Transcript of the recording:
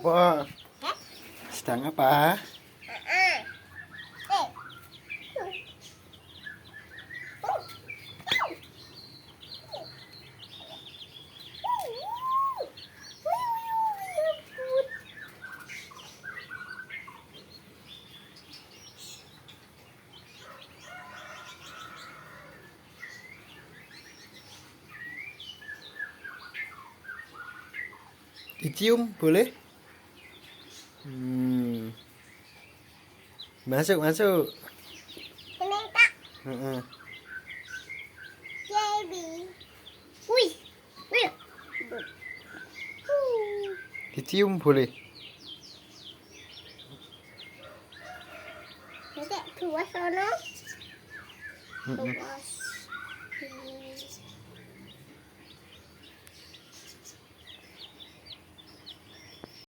Wah, sedang apa? Dicium boleh? Masuk, masuk. Ini tak Heeh. baby. Wih, wih. Dicium boleh? Nanti dua sono. Heeh. Dua